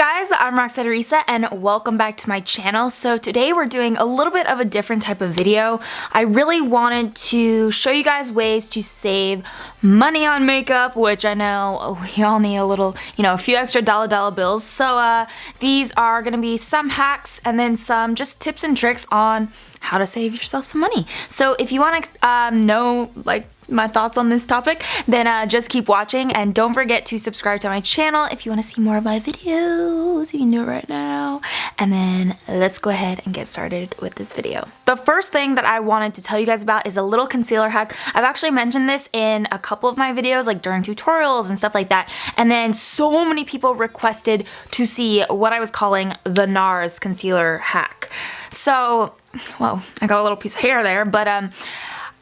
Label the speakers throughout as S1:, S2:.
S1: guys, I'm Roxette Arisa and welcome back to my channel. So today we're doing a little bit of a different type of video. I really wanted to show you guys ways to save money on makeup, which I know we all need a little, a few extra dollar bills. So these are going to be some hacks and then some just tips and tricks on how to save yourself some money. So if you want to know my thoughts on this topic, then just keep watching and don't forget to subscribe to my channel if you want to see more of my videos. You can do it right now. And then let's go ahead and get started with this video. The first thing that I wanted to tell you guys about is a little concealer hack. I've actually mentioned this in a couple of my videos, like during tutorials and stuff like that. And then so many people requested to see what I was calling the NARS concealer hack. So, well, I got a little piece of hair there, but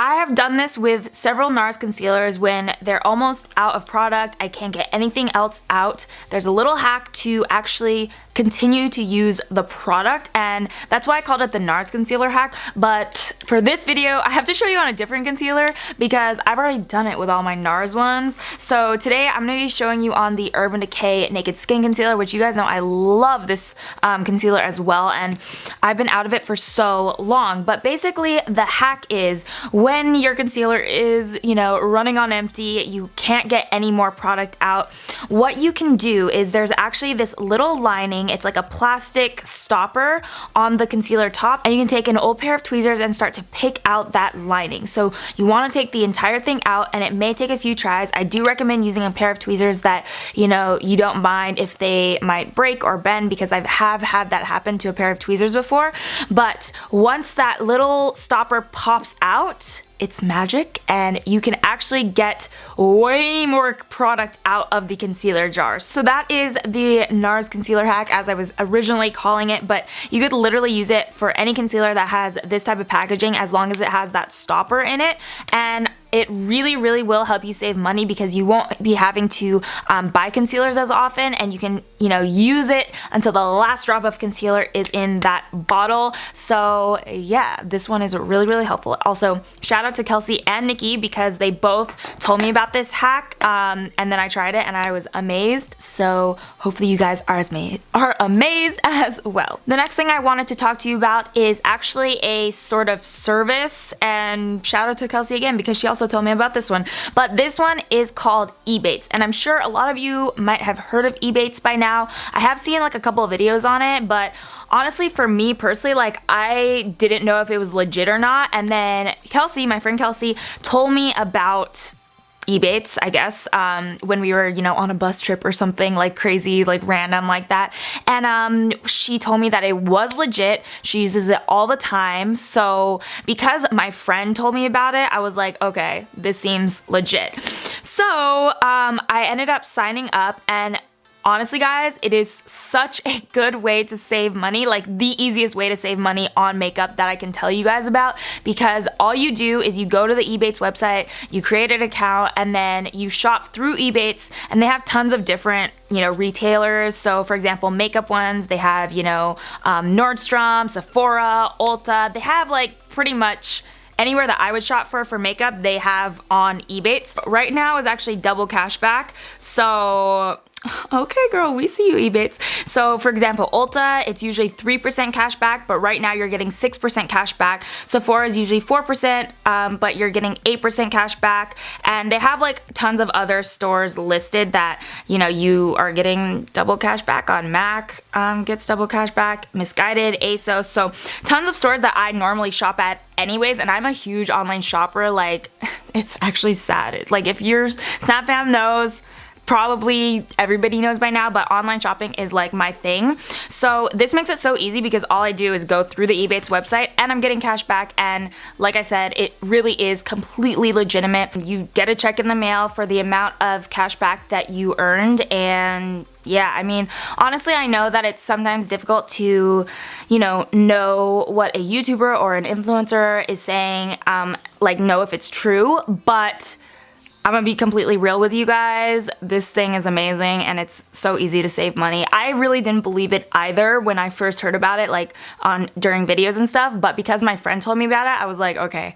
S1: I have done this with several NARS concealers when they're almost out of product. I can't get anything else out. There's a little hack to actually continue to use the product, and that's why I called it the NARS concealer hack. But for this video, I have to show you on a different concealer because I've already done it with all my NARS ones. So today I'm going to be showing you on the Urban Decay Naked Skin Concealer, which you guys know I love this concealer as well, and I've been out of it for so long. But basically the hack is when your concealer is, running on empty, you can't get any more product out, what you can do is there's actually this little lining. It's like a plastic stopper on the concealer top, and you can take an old pair of tweezers and start to pick out that lining. So you want to take the entire thing out, and it may take a few tries. I do recommend using a pair of tweezers that, you don't mind if they might break or bend, because I have had that happen to a pair of tweezers before. But once that little stopper pops out, it's magic, and you can actually get way more product out of the concealer jar. So that is the NARS concealer hack, as I was originally calling it, but you could literally use it for any concealer that has this type of packaging as long as it has that stopper in it. And it really, really will help you save money because you won't be having to buy concealers as often, and you can, use it until the last drop of concealer is in that bottle. So yeah, this one is really, really helpful. Also, shout out to Kelsey and Nikki because they both told me about this hack, and then I tried it and I was amazed. So hopefully you guys are amazed as well. The next thing I wanted to talk to you about is actually a sort of service, and shout out to Kelsey again because she also told me about this one. But this one is called Ebates, and I'm sure a lot of you might have heard of Ebates by now. I have seen like a couple of videos on it, but honestly for me personally, I didn't know if it was legit or not, and then Kelsey, my friend Kelsey, told me about Ebates, I guess, when we were, on a bus trip or something crazy, random like that. And she told me that it was legit. She uses it all the time. So because my friend told me about it, I was like, okay, this seems legit. So I ended up signing up, and honestly, guys, it is such a good way to save money, the easiest way to save money on makeup that I can tell you guys about, because all you do is you go to the Ebates website, you create an account, and then you shop through Ebates, and they have tons of different retailers. So for example, makeup ones, they have, Nordstrom, Sephora, Ulta. They have pretty much anywhere that I would shop for makeup, they have on Ebates. Right now is actually double cashback. So okay, girl, we see you, Ebates. So for example, Ulta, it's usually 3% cash back, but right now you're getting 6% cash back. Sephora is usually 4%, but you're getting 8% cash back. And they have tons of other stores listed that, you are getting double cash back on. MAC gets double cash back, Misguided, ASOS. So tons of stores that I normally shop at anyways, and I'm a huge online shopper. It's actually sad. If your Snap fam knows, probably everybody knows by now, but online shopping is my thing. So this makes it so easy because all I do is go through the Ebates website and I'm getting cash back, and like I said, it really is completely legitimate. You get a check in the mail for the amount of cash back that you earned, and yeah, I mean, honestly, I know that it's sometimes difficult to, know what a YouTuber or an influencer is saying, know if it's true, but I'm gonna be completely real with you guys. This thing is amazing, and it's so easy to save money. I really didn't believe it either when I first heard about it, during videos and stuff, but because my friend told me about it, I was like, okay,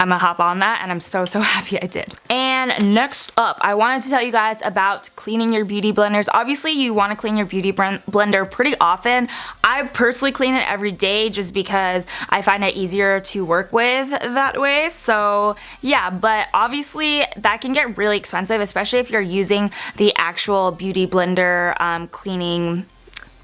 S1: I'm gonna hop on that, and I'm so happy I did. And next up, I wanted to tell you guys about cleaning your beauty blenders. Obviously, you want to clean your beauty blender pretty often. I personally clean it every day just because I find it easier to work with that way. So yeah, but obviously that can get really expensive, especially if you're using the actual beauty blender cleaning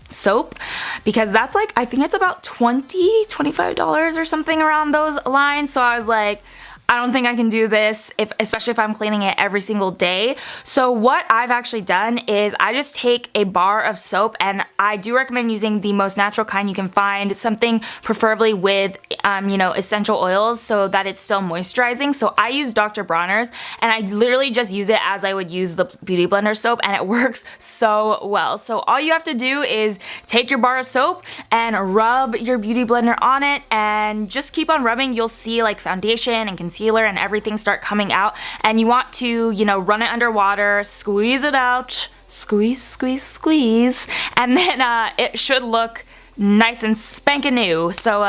S1: soap, because that's like, I think it's about $25 or something around those lines. So I was like, I don't think I can do this, especially if I'm cleaning it every single day. So what I've actually done is I just take a bar of soap, and I do recommend using the most natural kind you can find, something preferably with, essential oils so that it's still moisturizing. So I use Dr. Bronner's, and I literally just use it as I would use the beauty blender soap, and it works so well. So all you have to do is take your bar of soap and rub your beauty blender on it, and just keep on rubbing. You'll see like foundation and concealer and everything start coming out, and you want to, run it under water, squeeze it out, squeeze, and then it should look nice and spankin' new. So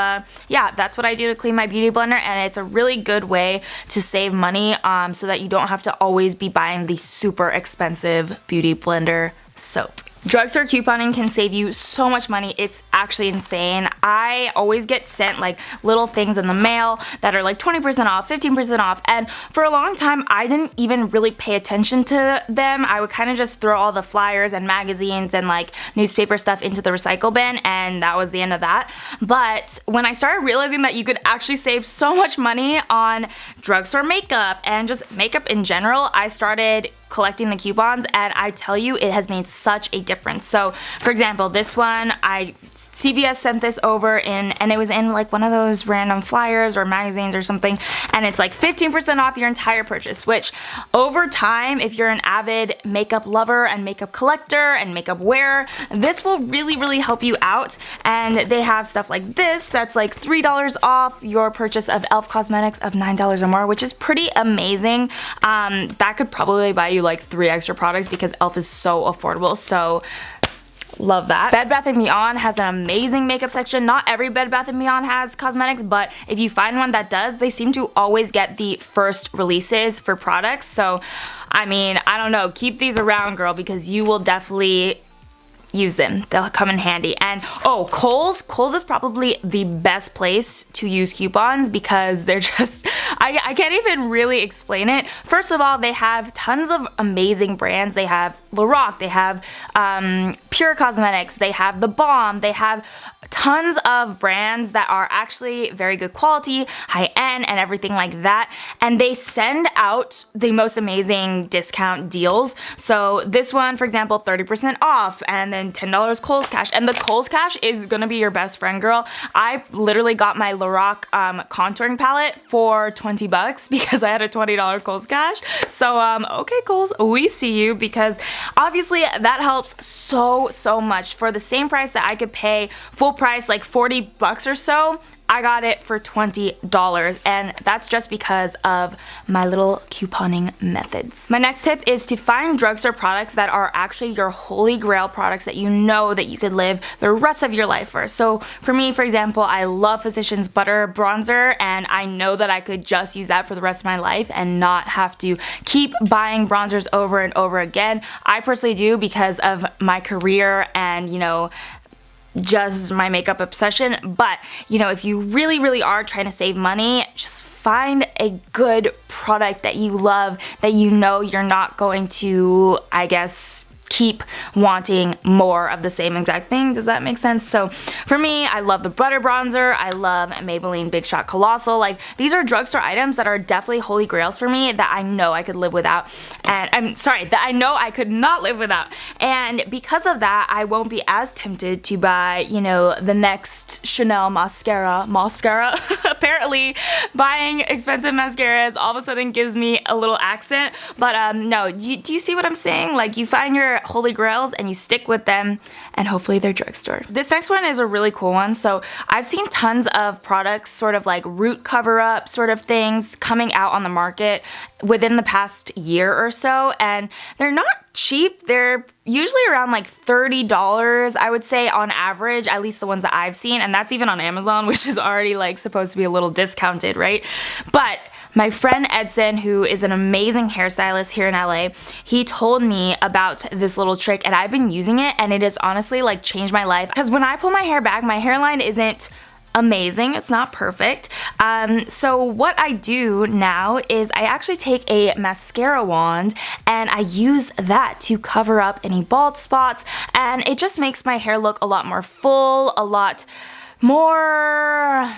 S1: yeah, that's what I do to clean my beauty blender, and it's a really good way to save money so that you don't have to always be buying the super expensive beauty blender soap. Drugstore couponing can save you so much money. It's actually insane. I always get sent like little things in the mail that are like 20% off, 15% off, and for a long time I didn't even really pay attention to them. I would kind of just throw all the flyers and magazines and like newspaper stuff into the recycle bin, and that was the end of that. But when I started realizing that you could actually save so much money on drugstore makeup and just makeup in general, I started collecting the coupons, and I tell you, it has made such a difference. So for example, this one, CVS sent this over and it was in like one of those random flyers or magazines or something, and it's like 15% off your entire purchase, which over time, if you're an avid makeup lover and makeup collector and makeup wearer, this will really help you out. And they have stuff like this that's like $3 off your purchase of e.l.f. cosmetics of $9 or more, which is pretty amazing. That could probably buy you like 3 extra products because e.l.f. is so affordable. So love that. Bed Bath & Beyond has an amazing makeup section. Not every Bed Bath & Beyond has cosmetics, but if you find one that does, they seem to always get the first releases for products. So I mean, I don't know, keep these around, girl, because you will definitely use them. They'll come in handy. And oh, Kohl's is probably the best place to use coupons because they're just, I can't even really explain it. First of all, they have tons of amazing brands. They have Lorac, they have Pure Cosmetics, they have The Balm, they have tons of brands that are actually very good quality, high end, and everything like that. And they send out the most amazing discount deals. So this one, for example, 30% off, and then $10 Kohl's Cash. And the Kohl's Cash is gonna be your best friend, girl. I literally got my Lorac contouring palette for 20 bucks because I had a $20 Kohl's Cash. So okay, Kohl's, we see you, because obviously that helps so much. For the same price that I could pay full price, like 40 bucks or so, I got it for $20, and that's just because of my little couponing methods. My next tip is to find drugstore products that are actually your holy grail products that you know that you could live the rest of your life for. So for me, for example, I love Physicians Butter Bronzer, and I know that I could just use that for the rest of my life and not have to keep buying bronzers over and over again. I personally do because of my career and, just my makeup obsession. But if you really are trying to save money, just find a good product that you love, that you're not going to, I guess, keep wanting more of the same exact thing. Does that make sense? So for me, I love the Butter Bronzer. I love Maybelline Big Shot Colossal. Like, these are drugstore items that are definitely holy grails for me that I know I could live without. And I'm sorry, that I know I could not live without. And because of that, I won't be as tempted to buy, the next Chanel mascara. Apparently, buying expensive mascaras all of a sudden gives me a little accent. But no, do you see what I'm saying? Like, you find your holy grails and you stick with them, and hopefully they're drugstore. This next one is a really cool one. So I've seen tons of products, sort of like root cover-up sort of things, coming out on the market within the past year or so, and they're not cheap. They're usually around like $30, I would say, on average, at least the ones that I've seen, and that's even on Amazon, which is already like supposed to be a little discounted, right? But My friend Edson, who is an amazing hairstylist here in LA, he told me about this little trick and I've been using it, and it has honestly like changed my life. Because when I pull my hair back, my hairline isn't amazing, it's not perfect. So what I do now is I actually take a mascara wand and I use that to cover up any bald spots, and it just makes my hair look a lot more full, a lot more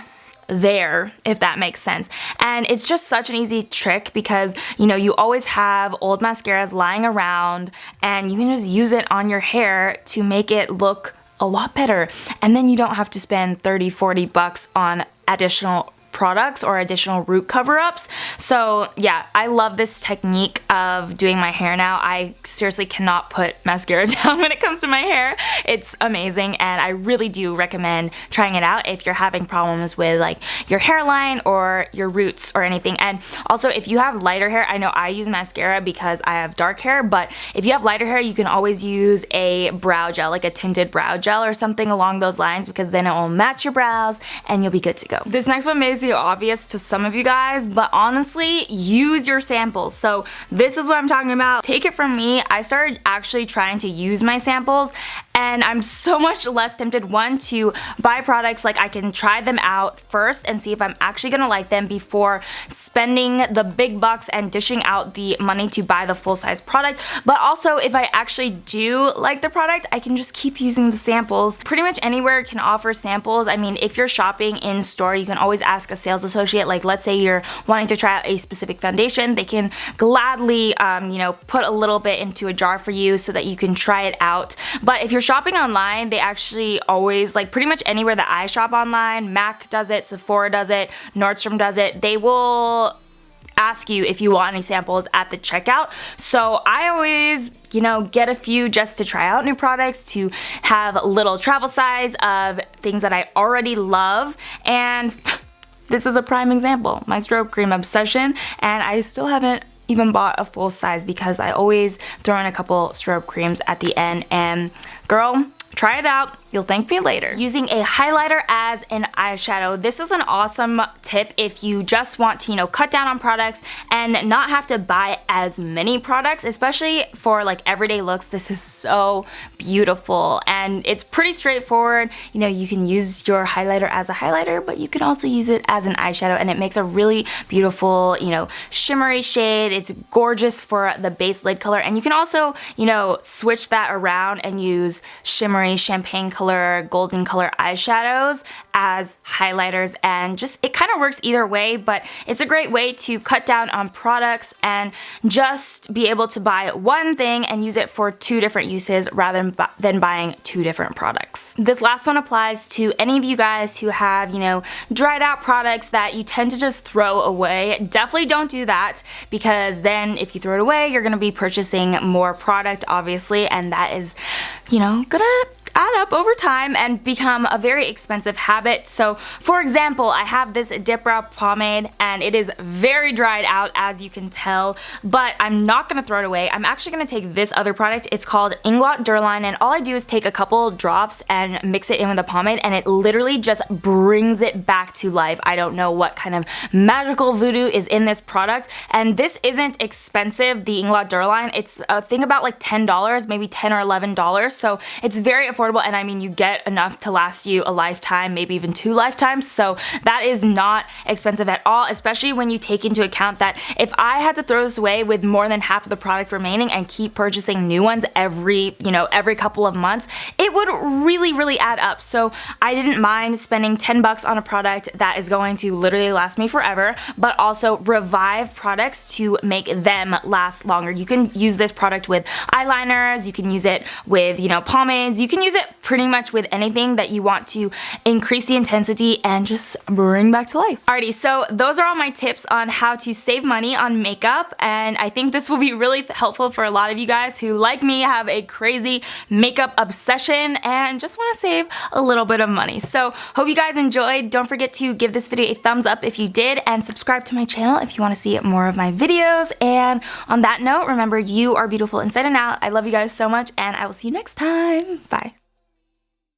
S1: there, if that makes sense. And it's just such an easy trick because, you know, you always have old mascaras lying around and you can just use it on your hair to make it look a lot better. And then you don't have to spend 30-40 bucks on additional products or additional root cover-ups. So yeah, I love this technique of doing my hair now. I seriously cannot put mascara down when it comes to my hair. It's amazing, and I really do recommend trying it out if you're having problems with like your hairline or your roots or anything. And also, if you have lighter hair, I know I use mascara because I have dark hair, but if you have lighter hair, you can always use a brow gel, like a tinted brow gel or something along those lines, because then it will match your brows and you'll be good to go. This next one may seem obvious to some of you guys, but honestly, use your samples. So this is what I'm talking about. Take it from me, I started actually trying to use my samples, and I'm so much less tempted, one, to buy products. Like, I can try them out first and see if I'm actually gonna like them before spending the big bucks and dishing out the money to buy the full-size product. But also, if I actually do like the product, I can just keep using the samples. Pretty much anywhere can offer samples. I mean, if you're shopping in store, you can always ask a sales associate. Like, let's say you're wanting to try out a specific foundation, they can gladly you know, put a little bit into a jar for you so that you can try it out. But if you're shopping online, they actually always, like pretty much anywhere that I shop online, MAC does it, Sephora does it, Nordstrom does it, they will ask you if you want any samples at the checkout. So I always, you know, get a few just to try out new products, to have a little travel size of things that I already love. And this is a prime example, my strobe cream obsession, and I still haven't even bought a full size because I always throw in a couple strobe creams at the end. And girl, try it out. You'll thank me later. Using a highlighter as an eyeshadow. This is an awesome tip if you just want to, you know, cut down on products and not have to buy as many products, especially for like everyday looks. This is so beautiful and it's pretty straightforward. You know, you can use your highlighter as a highlighter, but you can also use it as an eyeshadow, and it makes a really beautiful, you know, shimmery shade. It's gorgeous for the base lid color, and you can also, you know, switch that around and use shimmery champagne color, golden color eyeshadows as highlighters, and just it kind of works either way. But it's a great way to cut down on products and just be able to buy one thing and use it for two different uses rather than buying two different products. This last one applies to any of you guys who have, you know, dried out products that you tend to just throw away. Definitely don't do that, because then if you throw it away, you're gonna be purchasing more product, obviously, and that is, you know, gonna add up over time and become a very expensive habit. So for example, I have this dip brow pomade and it is very dried out, as you can tell, but I'm not gonna throw it away. I'm actually gonna take this other product. It's called Inglot Duraline, and all I do is take a couple drops and mix it in with the pomade, and it literally just brings it back to life. I don't know what kind of magical voodoo is in this product, and this isn't expensive, the Inglot Duraline. It's a thing about like $10, maybe $10 or $11, so it's very affordable. And I mean, you get enough to last you a lifetime, maybe even 2 lifetimes, so that is not expensive at all, especially when you take into account that if I had to throw this away with more than half of the product remaining and keep purchasing new ones every, you know, every couple of months, it would really add up. So I didn't mind spending 10 bucks on a product that is going to literally last me forever, but also revive products to make them last longer. You can use this product with eyeliners, you can use it with, you know, pomades, you can use it pretty much with anything that you want to increase the intensity and just bring back to life. Alrighty, so those are all my tips on how to save money on makeup, and I think this will be really helpful for a lot of you guys who, like me, have a crazy makeup obsession and just want to save a little bit of money. So hope you guys enjoyed. Don't forget to give this video a thumbs up if you did, and subscribe to my channel if you want to see more of my videos. And on that note, remember, you are beautiful inside and out. I love you guys so much, and I will see you next time. Bye.